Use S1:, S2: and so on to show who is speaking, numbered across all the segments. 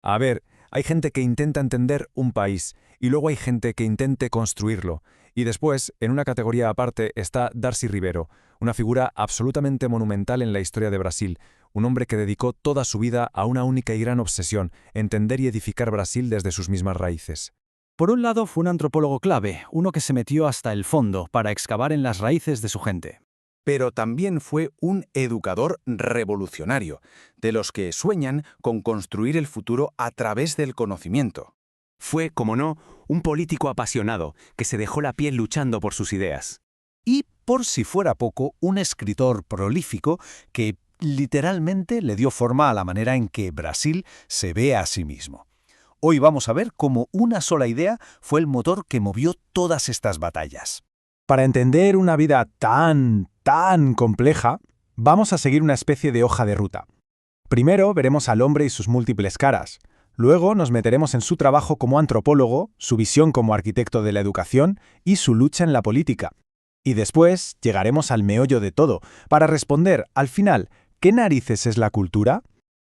S1: A ver, hay gente que intenta entender un país y luego hay gente que intente construirlo. Y después, en una categoría aparte, está Darcy Ribeiro, una figura absolutamente monumental en la historia de Brasil, un hombre que dedicó toda su vida a una única y gran obsesión, entender y edificar Brasil desde sus mismas raíces.
S2: Por un lado, fue un antropólogo clave, uno que se metió hasta el fondo para excavar en las raíces de su gente.
S3: Pero también fue un educador revolucionario, de los que sueñan con construir el futuro a través del conocimiento.
S4: Fue, como no, un político apasionado que se dejó la piel luchando por sus ideas.
S5: Y, por si fuera poco, un escritor prolífico que literalmente le dio forma a la manera en que Brasil se ve a sí mismo. Hoy vamos a ver cómo una sola idea fue el motor que movió todas estas batallas.
S1: Para entender una vida tan compleja, vamos a seguir una especie de hoja de ruta. Primero veremos al hombre y sus múltiples caras. Luego nos meteremos en su trabajo como antropólogo, su visión como arquitecto de la educación y su lucha en la política. Y después llegaremos al meollo de todo, para responder, al final, ¿qué narices es la cultura?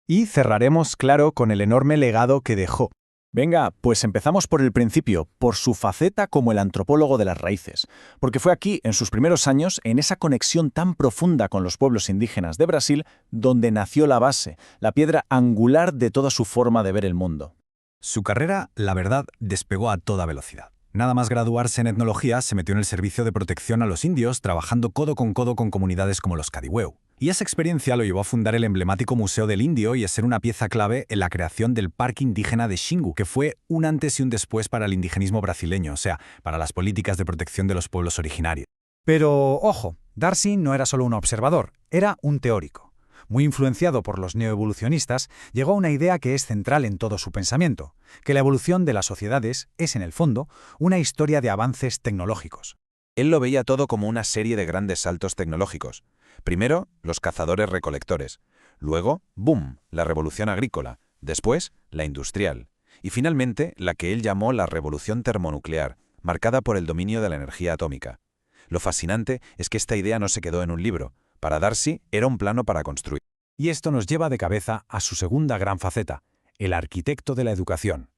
S1: Y cerraremos, claro, con el enorme legado que dejó.
S2: Venga, pues empezamos por el principio, por su faceta como el antropólogo de las raíces, porque fue aquí, en sus primeros años, en esa conexión tan profunda con los pueblos indígenas de Brasil, donde nació la base, la piedra angular de toda su forma de ver el mundo.
S6: Su carrera, la verdad, despegó a toda velocidad. Nada más graduarse en etnología, se metió en el servicio de protección a los indios, trabajando codo con comunidades como los Cadihueu. Y esa experiencia lo llevó a fundar el emblemático Museo del Indio y a ser una pieza clave en la creación del Parque Indígena de Xingu, que fue un antes y un después para el indigenismo brasileño, o sea, para las políticas de protección de los pueblos originarios.
S7: Pero, ojo, Darcy no era solo un observador, era un teórico. Muy influenciado por los neoevolucionistas, llegó a una idea que es central en todo su pensamiento, que la evolución de las sociedades es, en el fondo, una historia de avances tecnológicos.
S3: Él lo veía todo como una serie de grandes saltos tecnológicos. Primero, los cazadores-recolectores. Luego, ¡boom!, la revolución agrícola. Después, la industrial. Y finalmente, la que él llamó la revolución termonuclear, marcada por el dominio de la energía atómica. Lo fascinante es que esta idea no se quedó en un libro. Para Darcy, era un plano para construir.
S1: Y esto nos lleva de cabeza a su segunda gran faceta, el arquitecto de la educación.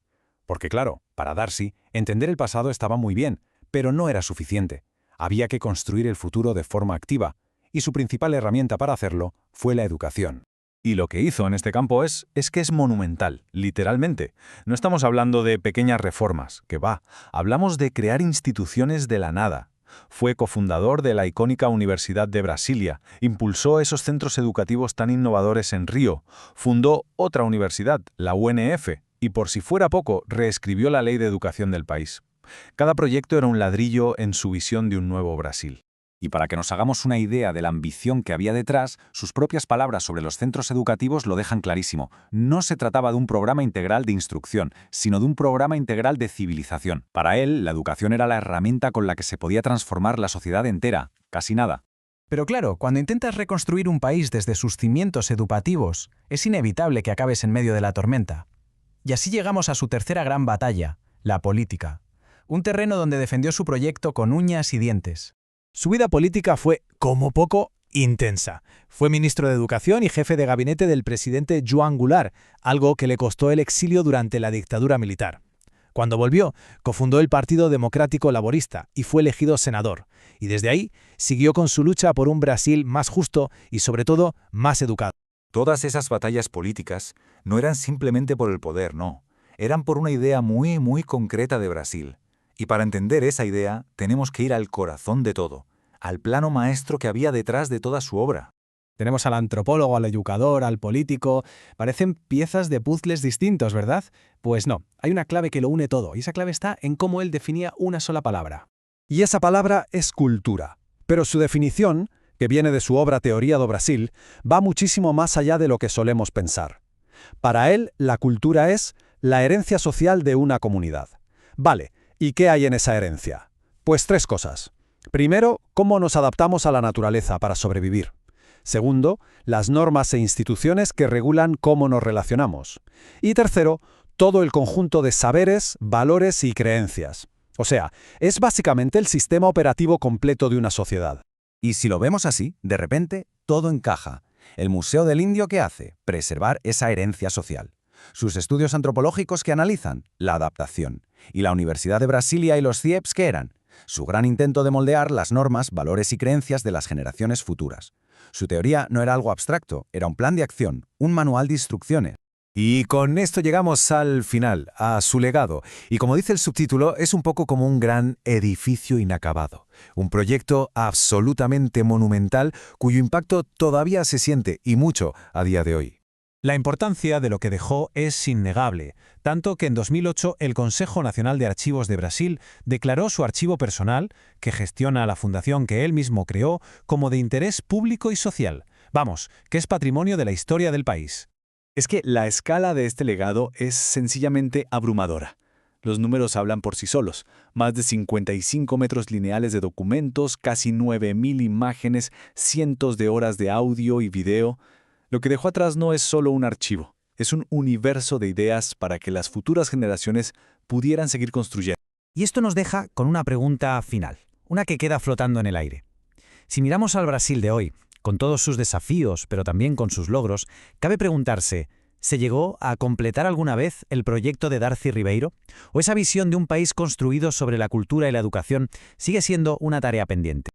S1: Porque claro, para Darcy, entender el pasado estaba muy bien, pero no era suficiente. Había que construir el futuro de forma activa, y su principal herramienta para hacerlo fue la educación.
S6: Y lo que hizo en este campo es que es monumental, literalmente. No estamos hablando de pequeñas reformas, que va. Hablamos de crear instituciones de la nada. Fue cofundador de la icónica Universidad de Brasilia, impulsó esos centros educativos tan innovadores en Río, fundó otra universidad, la UNF, y por si fuera poco, reescribió la ley de educación del país. Cada proyecto era un ladrillo en su visión de un nuevo Brasil.
S5: Y para que nos hagamos una idea de la ambición que había detrás, sus propias palabras sobre los centros educativos lo dejan clarísimo. No se trataba de un programa integral de instrucción, sino de un programa integral de civilización. Para él, la educación era la herramienta con la que se podía transformar la sociedad entera, casi nada.
S7: Pero claro, cuando intentas reconstruir un país desde sus cimientos educativos, es inevitable que acabes en medio de la tormenta. Y así llegamos a su tercera gran batalla, la política. Un terreno donde defendió su proyecto con uñas y dientes.
S8: Su vida política fue, como poco, intensa. Fue ministro de Educación y jefe de gabinete del presidente Joan Goulart, algo que le costó el exilio durante la dictadura militar. Cuando volvió, cofundó el Partido Democrático Laborista y fue elegido senador. Y desde ahí siguió con su lucha por un Brasil más justo y, sobre todo, más educado.
S6: Todas esas batallas políticas no eran simplemente por el poder, no. Eran por una idea muy concreta de Brasil. Y para entender esa idea, tenemos que ir al corazón de todo, al plano maestro que había detrás de toda su obra.
S8: Tenemos al antropólogo, al educador, al político. Parecen piezas de puzzles distintos, ¿verdad? Pues no, hay una clave que lo une todo, y esa clave está en cómo él definía una sola palabra.
S9: Y esa palabra es cultura. Pero su definición, que viene de su obra Teoría do Brasil, va muchísimo más allá de lo que solemos pensar. Para él, la cultura es la herencia social de una comunidad. Vale, ¿y qué hay en esa herencia? Pues tres cosas. Primero, cómo nos adaptamos a la naturaleza para sobrevivir. Segundo, las normas e instituciones que regulan cómo nos relacionamos. Y tercero, todo el conjunto de saberes, valores y creencias. O sea, es básicamente el sistema operativo completo de una sociedad.
S5: Y si lo vemos así, de repente, todo encaja. El Museo del Indio, ¿qué hace? Preservar esa herencia social. Sus estudios antropológicos que analizan la adaptación. Y la Universidad de Brasilia y los CIEPs ¿qué eran? Su gran intento de moldear las normas, valores y creencias de las generaciones futuras. Su teoría no era algo abstracto, era un plan de acción, un manual de instrucciones.
S2: Y con esto llegamos al final, a su legado. Y como dice el subtítulo, es un poco como un gran edificio inacabado. Un proyecto absolutamente monumental cuyo impacto todavía se siente, y mucho, a día de hoy.
S8: La importancia de lo que dejó es innegable, tanto que en 2008 el Consejo Nacional de Archivos de Brasil declaró su archivo personal, que gestiona la fundación que él mismo creó, como de interés público y social. Vamos, que es patrimonio de la historia del país.
S2: Es que la escala de este legado es sencillamente abrumadora. Los números hablan por sí solos. Más de 55 metros lineales de documentos, casi 9.000 imágenes, cientos de horas de audio y video. Lo que dejó atrás no es solo un archivo, es un universo de ideas para que las futuras generaciones pudieran seguir construyendo.
S7: Y esto nos deja con una pregunta final, una que queda flotando en el aire. Si miramos al Brasil de hoy, con todos sus desafíos, pero también con sus logros, cabe preguntarse, ¿se llegó a completar alguna vez el proyecto de Darcy Ribeiro? ¿O esa visión de un país construido sobre la cultura y la educación sigue siendo una tarea pendiente?